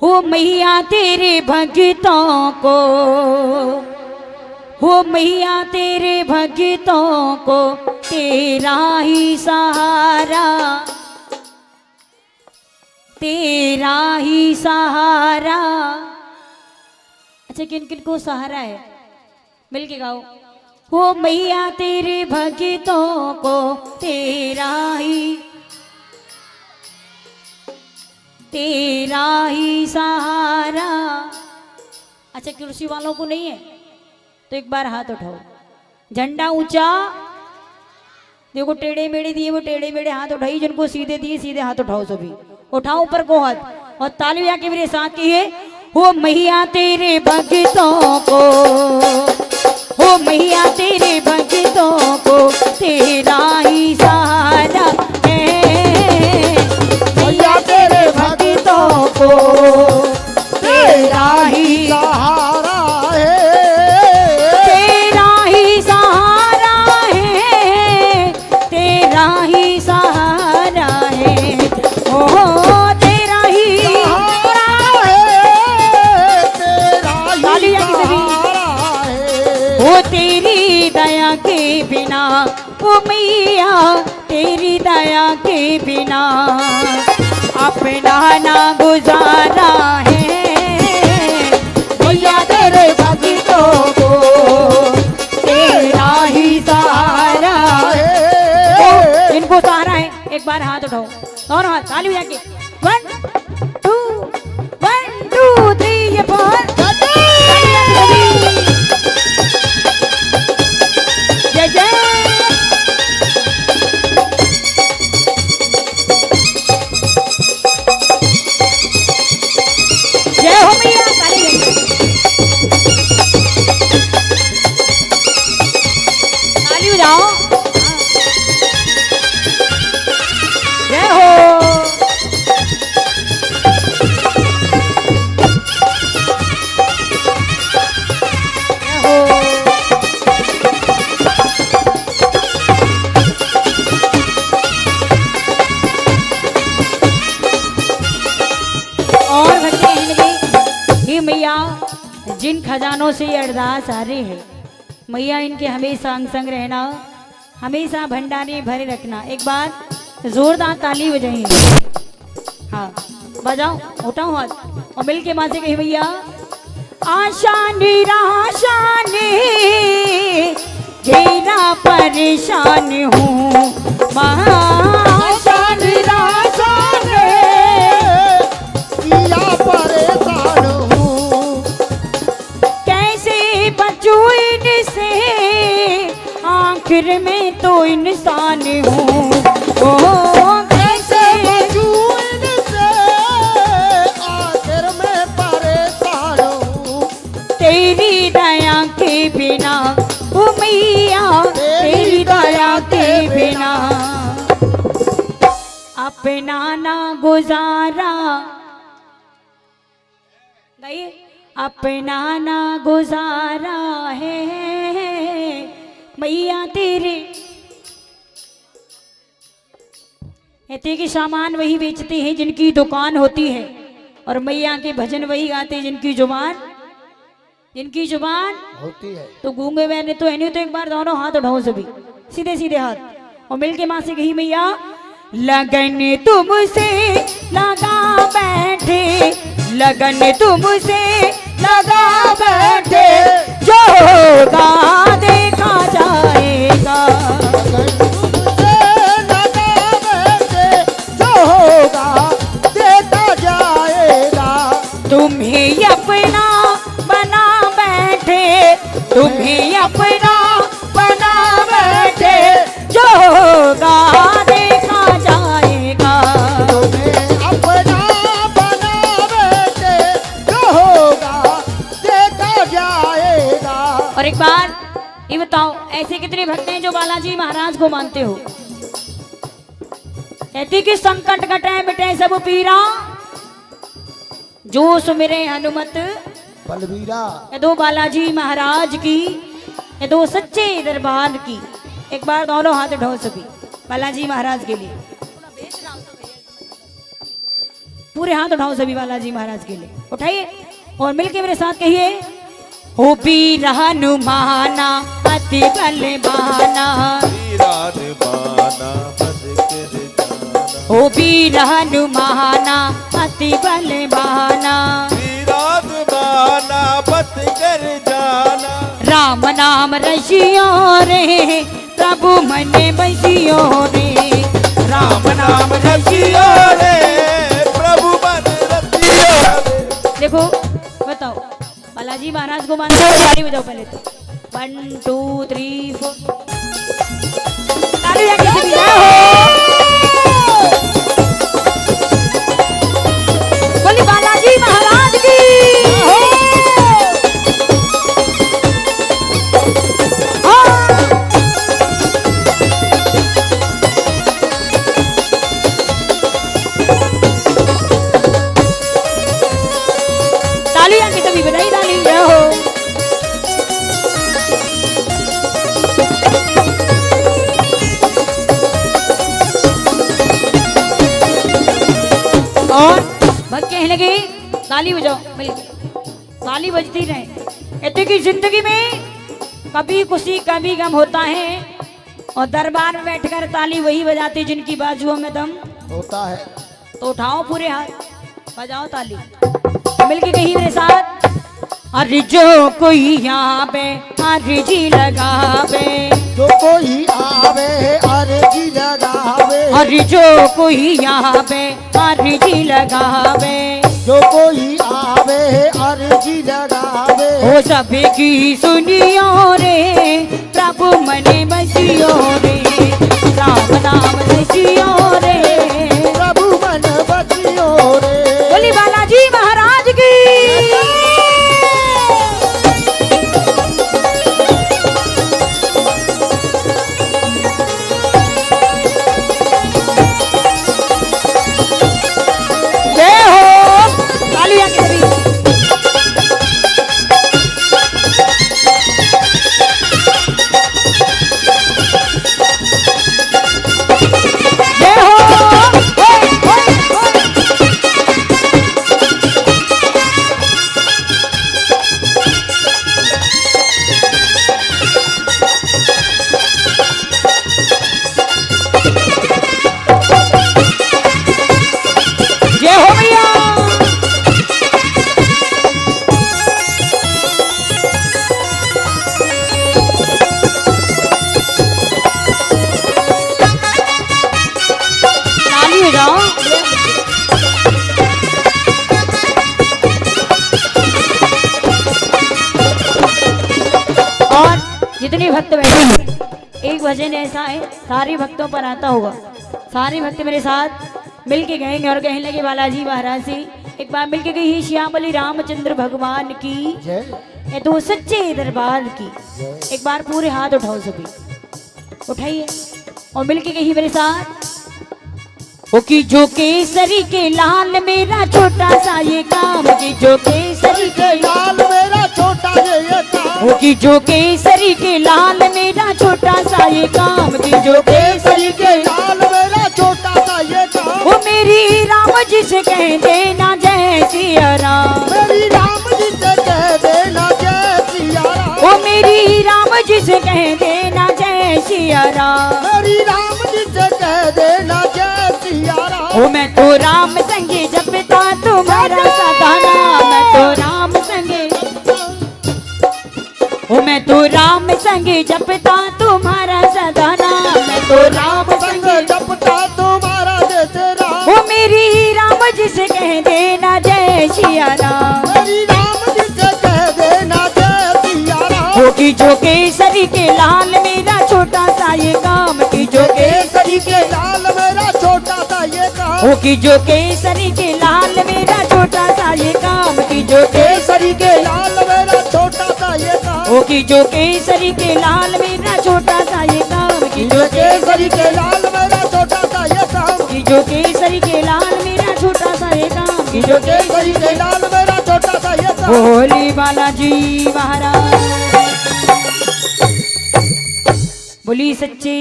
हो मैया तेरे भक्तों को, हो मैया तेरे भक्तों को तेरा ही सहारा, तेरा ही सहारा। अच्छा किन किन को सहारा है, मिल के गाओ। हो मैया तेरे भक्तों को तेरा ही, तेरा ही सहारा। अच्छा कुर्सी वालों को नहीं है तो एक बार हाथ उठाओ, झंडा ऊंचा। देखो टेढ़े मेढ़े दिए वो टेढ़े मेढ़े हाथ उठाइए, जिनको सीधे दिए सीधे हाथ उठाओ, सभी उठाओ ऊपर को हाथ और तालियां के मेरे साथ की है। हो मैया तेरे भक्तों को, हो मैया तेरे भक्तों को तेरा ही सहारा है, मैया तेरे भक्तों को तेरा ही सहारा है, तेरा ही सहारा है, तेरा ही सहारा है। ओ तेरा ही सहारा है, तेरा ही सहारा है। ओ तेरी दया के बिना, ओ मैया तेरी दया के बिना अपना ना गुजारा है, मैया तेरे भक्तों को तेरा ही सहारा है। इनको सहारा है, एक बार हाथ उठाओ और हाथ ताली बजा के 1 2 1 2 3 4 जय जय। जय हो मैया, ताली बजाओ। जय हो। और भक्ति हे मैया, जिन खजानों से ये अरदास आ रही है मैया, इनके हमेशा अंग संग रहना, हमेशा भंडारे भरे रखना। एक बार जोरदार ताली बजाइए, हाँ बजाओ, उठाओ हाथ और मिल के माँ से कही भैया। आशा निराशा ने घेरा परेशान हूँ, आशा निराशा ने किया परेशान हूँ, कैसे बचूं इनसे आखिर में तो इंसान हूँ। ओ कैसे बचूं इनसे आखिर में परेशान हूँ, तेरी दया के बिना, ओ मैया तेरी दया के बिना अपना ना गुजारा, गाइए, अपना ना गुजारा है मैया तेरे। कहते कि सामान वही बेचते हैं जिनकी दुकान होती है, और मैया के भजन वही गाते हैं जिनकी जुबान, जिनकी जुबान होती है। तो गूंगे मैंने तो है नहीं, तो एक बार दोनों हाथ उठाओ सभी, सीधे सीधे हाथ और मिल के माँ से कही मैया। लगन तुमसे लगा बैठे, लगन तुमसे लगा बैठे, जो होगा देखा जाएगा, अगर तुमसे लगा बैठे, जो होगा देखा जाएगा। तुम्हें अपना बना बैठे, तुम्हें अपना बना बैठे, जो होगा देखा जाएगा, तुम्हें अपना बना बैठे, जो होगा देखा जाएगा। और एक बार ये बताओ, ऐसे कितने भक्त हैं जो बालाजी महाराज को मानते हो? कहती कि संकट कटे मिटे सब पीरा, जो सुमिरे हनुमत बलबीरा। ये दो बालाजी महाराज की, ये दो सच्चे दरबार की। एक बार दोनों हाथ उठाओ सभी बालाजी महाराज के लिए। पूरे हाथ उठाओ सभी बालाजी महाराज के लिए, उठाइए और मिलके मेरे साथ कहिए, हो वीर हनुमाना अति बलवाना, हो वीर हनुमाना अति बलवाना, राम नाम रशियो रे प्रभु मने बसियो रे, राम नाम रसियो रे प्रभु मन रसियो रे। देखो बताओ बालाजी महाराज को मानते हो, ताली बजाओ पहले तो 1 2 3 4 ताली आके से बजाओ, बोली बालाजी महाराज की ताली आके सभी बजाई, ताली हो। और भक्त कहने लगे ताली बजाओ, ताली बजती रहे। इतने की जिंदगी में कभी खुशी कभी गम होता है, और दरबार में बैठकर ताली वही बजाती जिनकी बाजुओं में दम होता है। तो उठाओ पूरे हाथ, बजाओ ताली, मिलके कही मेरे साथ, अरे जो कोई यहाँ पे अर्जी लगावे, जो कोई आवे अर्जी लगावे, अरे जो कोई यहाँ पे अर्जी लगावे, जो कोई आवे अर्जी लगावे, वो सभी की सुनियो रे प्रभु मने बसियो रे, राम नाम रसियो रे प्रभु मन बसियो रे। बोली बालाजी महाराज की जय हो, तालियां के सभी। जय हो, होय, होय, होय। जय हो भैया। ताली बजाओ। और जितने भक्त बैठे हैं, एक भजन ऐसा है सारे भक्तों पर आता होगा, सारे भक्त मेरे साथ मिलके गाएंगे और कहने लगे बालाजी महाराज से, एक बार मिलके गई श्यामली रामचंद्र भगवान की जय ये तो सच्चे दरबार की। एक बार पूरे हाथ उठाओ सभी, उठाइए और मिलके कही मेरे साथ, ओ की जो केसरी के लाल मेरा छोटा सा ये काम, की जो केसरी के लाल मेरा छोटा ये काम, ओ की जो केसरी के लाल मेरा छोटा सा ये काम, की जो केसरी केसरी के लाल मेरा छोटा सा ये काम, वो मेरी राम जी से कह देना जय सिया राम, मेरी राम जी से कह देना जय सिया राम, वो मेरी राम जी से कह देना जय सिया राम, मेरी राम जी से कह देना जय सिया राम। ओ मैं तो राम संगे जपता तुम्हारा सदाना, मैं तो राम संगे, ओ मैं तो राम संगे जपता तुम्हारा सदाना, मैं तो राम संग संगे जपता तुम्हारा जैसे राम, ओ मेरी राम जी से कह देना जय सिया राम, मेरी राम जी से कह देना जय सिया राम। ओ की जो केसरी के लाल मेरा छोटा सा ये काम, की जो केसरी के लाल मेरा छोटा सा ये काम, ओ की जो केसरी के लाल मेरा छोटा सा ये काम, की जो केसरी के लाल मेरा छोटा सा ये काम, ओ की जो केसरी के लाल मेरा छोटा सा ये काम, की जो केसरी के लाल मेरा छोटा सा ये काम, की जो केसरी के लाल मेरा छोटा सा ये काम, की जो केसरी के लाल मेरा छोटा सा ये काम। बोली बालाजी महाराज, बोली सच्ची